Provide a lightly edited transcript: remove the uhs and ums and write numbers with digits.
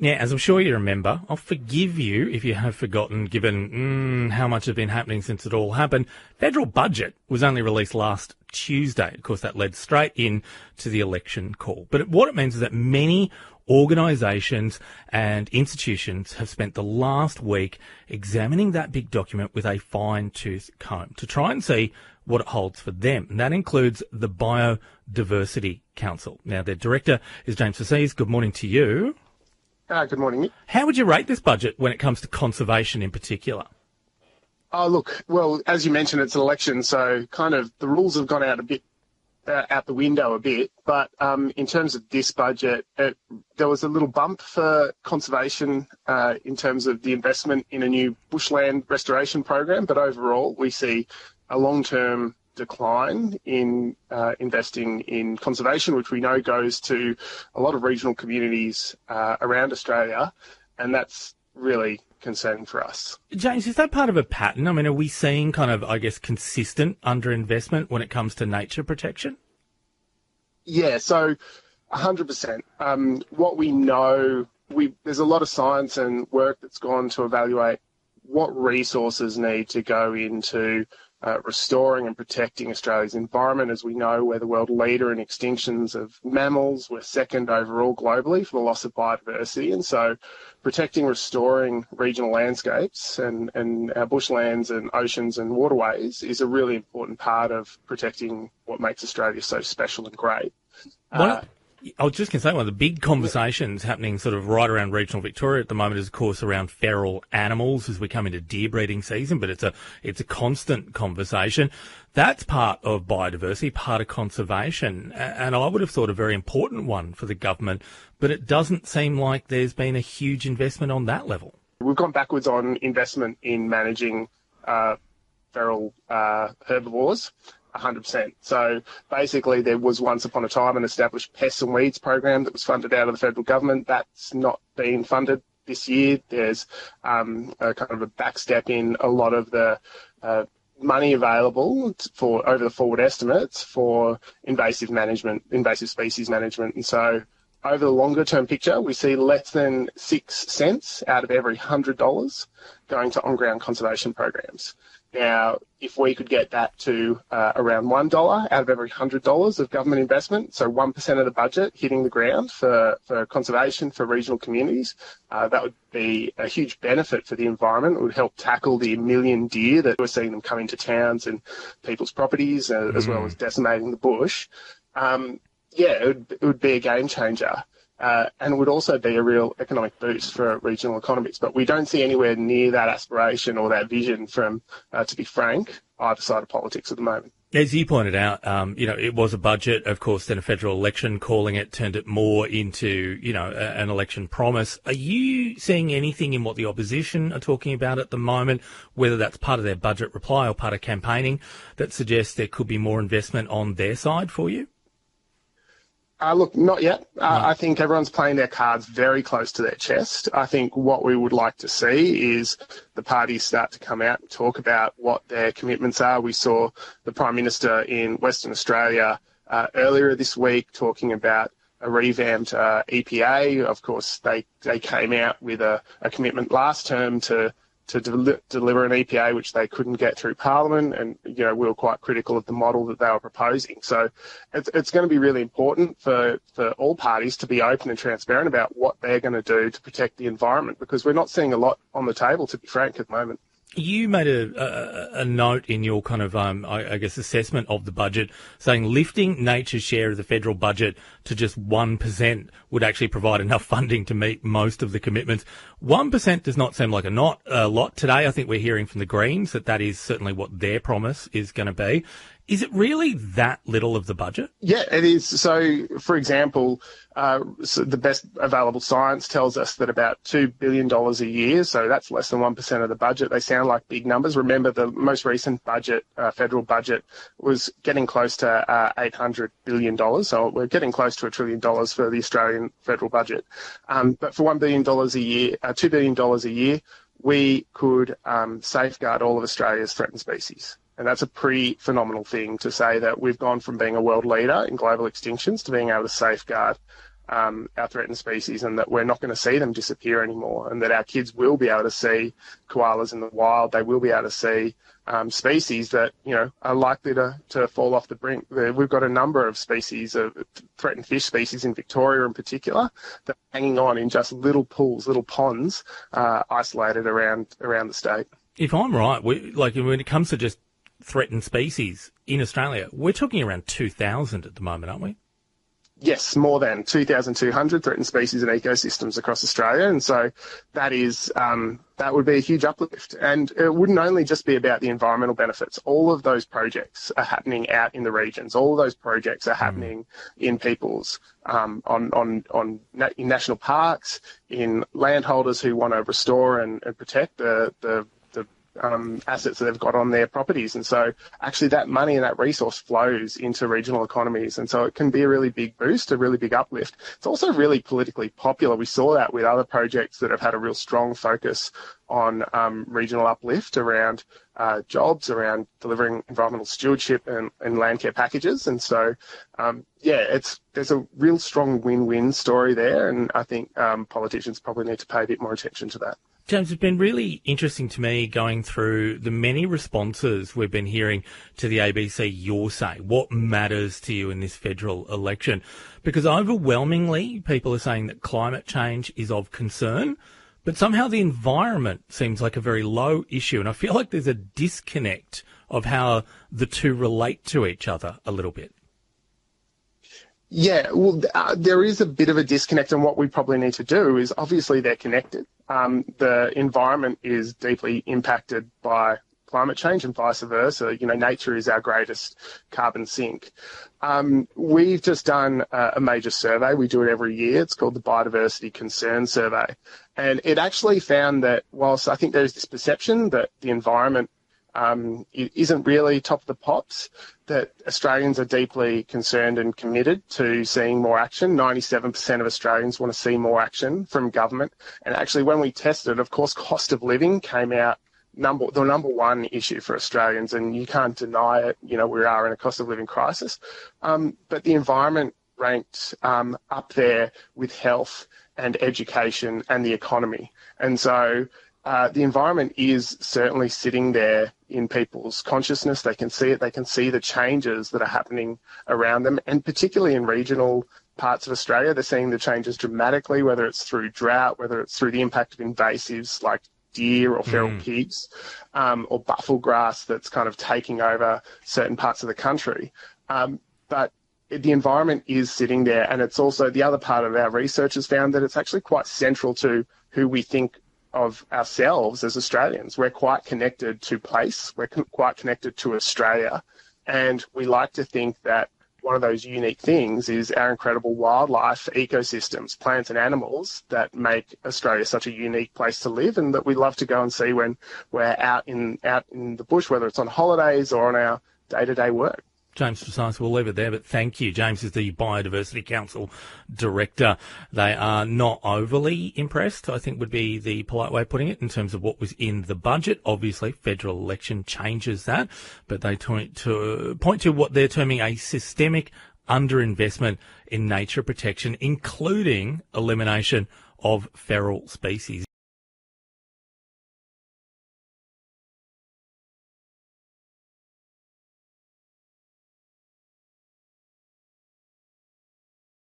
Now, as I'm sure you remember, I'll forgive you if you have forgotten, given how much has been happening since it all happened. Federal budget was only released last Tuesday. Of course, that led straight in to the election call. But what it means is that many organisations and institutions have spent the last week examining that big document with a fine-tooth comb to try and see what it holds for them. And that includes the Biodiversity Council. Now, their director is James Trezise. Good morning to you. Good morning, Nick. How would you rate this budget when it comes to conservation in particular? Oh, look, well, as you mentioned, it's an election, so kind of the rules have gone out out the window a bit. But in terms of this budget, there was a little bump for conservation in terms of the investment in a new bushland restoration program. But overall, we see a long-term decline in investing in conservation, which we know goes to a lot of regional communities around Australia, and that's really concerning for us. James, is that part of a pattern? I mean, are we seeing kind of, I guess, consistent underinvestment when it comes to nature protection? Yeah, so 100%. What we know, there's a lot of science and work that's gone to evaluate what resources need to go into restoring and protecting Australia's environment. As we know, we're the world leader in extinctions of mammals. We're second overall globally for the loss of biodiversity. And so protecting, restoring regional landscapes and our bushlands and oceans and waterways is a really important part of protecting what makes Australia so special and great. I was just going to say, one of the big conversations happening sort of right around regional Victoria at the moment is, of course, around feral animals as we come into deer breeding season, but it's a constant conversation. That's part of biodiversity, part of conservation, and I would have thought a very important one for the government, but it doesn't seem like there's been a huge investment on that level. We've gone backwards on investment in managing feral herbivores. 100%. So basically there was once upon a time an established pests and weeds program that was funded out of the federal government. That's not been funded this year. There's a kind of a backstep in a lot of the money available for over the forward estimates for invasive species management. And so over the longer term picture, we see less than 6 cents out of every $100 going to on-ground conservation programs. Now, if we could get that to around $1 out of every $100 of government investment, so 1% of the budget hitting the ground for conservation for regional communities, that would be a huge benefit for the environment. It would help tackle the 1 million deer that we're seeing them come into towns and people's properties, as well as decimating the bush. It would be a game changer. And it would also be a real economic boost for regional economies. But we don't see anywhere near that aspiration or that vision from, to be frank, either side of politics at the moment. As you pointed out, it was a budget, of course, then a federal election calling it, turned it more into, an election promise. Are you seeing anything in what the opposition are talking about at the moment, whether that's part of their budget reply or part of campaigning, that suggests there could be more investment on their side for you? Look, not yet. I think everyone's playing their cards very close to their chest. I think what we would like to see is the parties start to come out and talk about what their commitments are. We saw the Prime Minister in Western Australia earlier this week talking about a revamped EPA. Of course, they came out with a commitment last term to deliver an EPA, which they couldn't get through Parliament, and we were quite critical of the model that they were proposing. So it's going to be really important for all parties to be open and transparent about what they're going to do to protect the environment, because we're not seeing a lot on the table, to be frank, at the moment. You made a note in your kind of, assessment of the budget saying lifting nature's share of the federal budget to just 1% would actually provide enough funding to meet most of the commitments. 1% does not seem like a lot today. I think we're hearing from the Greens that is certainly what their promise is going to be. Is it really that little of the budget? Yeah, it is. So, for example, the best available science tells us that about $2 billion a year, so that's less than 1% of the budget. They sound like big numbers. Remember, the most recent budget, federal budget, was getting close to $800 billion, so we're getting close to $1 trillion for the Australian federal budget. But for $1 billion a year, $2 billion a year, we could safeguard all of Australia's threatened species. And that's a pretty phenomenal thing to say, that we've gone from being a world leader in global extinctions to being able to safeguard our threatened species, and that we're not going to see them disappear anymore, and that our kids will be able to see koalas in the wild. They will be able to see species that, are likely to fall off the brink. We've got a number of species of threatened fish species in Victoria in particular that are hanging on in just little pools, little ponds, isolated around the state. If I'm right, when it comes to just threatened species in Australia, we're talking around 2,000 at the moment, aren't we? Yes, more than 2,200 threatened species and ecosystems across Australia. And so that would be a huge uplift. And it wouldn't only just be about the environmental benefits. All of those projects are happening out in the regions. All of those projects are happening in people's, in national parks, in landholders who want to restore and protect the assets that they've got on their properties. And so actually that money and that resource flows into regional economies. And so it can be a really big boost, a really big uplift. It's also really politically popular. We saw that with other projects that have had a real strong focus on regional uplift around jobs, around delivering environmental stewardship and land care packages. And so, there's a real strong win-win story there. And I think politicians probably need to pay a bit more attention to that. James, it's been really interesting to me going through the many responses we've been hearing to the ABC Your Say. What matters to you in this federal election? Because overwhelmingly, people are saying that climate change is of concern, but somehow the environment seems like a very low issue. And I feel like there's a disconnect of how the two relate to each other a little bit. Yeah, well, there is a bit of a disconnect, and what we probably need to do is obviously they're connected. The environment is deeply impacted by climate change and vice versa. Nature is our greatest carbon sink. We've just done a major survey. We do it every year. It's called the Biodiversity Concern Survey. And it actually found that whilst I think there's this perception that the environment it isn't really top of the pops, that Australians are deeply concerned and committed to seeing more action. 97% of Australians want to see more action from government. And actually, when we tested, of course, cost of living came out the number one issue for Australians, and you can't deny it. We are in a cost of living crisis. But the environment ranked up there with health and education and the economy. And so the environment is certainly sitting there in people's consciousness. They can see it. They can see the changes that are happening around them, and particularly in regional parts of Australia, they're seeing the changes dramatically, whether it's through drought, whether it's through the impact of invasives like deer or feral pigs, or buffel grass that's kind of taking over certain parts of the country. But the environment is sitting there, and it's also the other part of our research has found that it's actually quite central to who we think of ourselves as Australians. We're quite connected to place. We're quite connected to Australia. And we like to think that one of those unique things is our incredible wildlife ecosystems, plants and animals that make Australia such a unique place to live, and that we love to go and see when we're out in the bush, whether it's on holidays or on our day-to-day work. James Trezise, we'll leave it there, but thank you. James is the Biodiversity Council Director. They are not overly impressed, I think would be the polite way of putting it, in terms of what was in the budget. Obviously, federal election changes that, but they point to what they're terming a systemic underinvestment in nature protection, including elimination of feral species.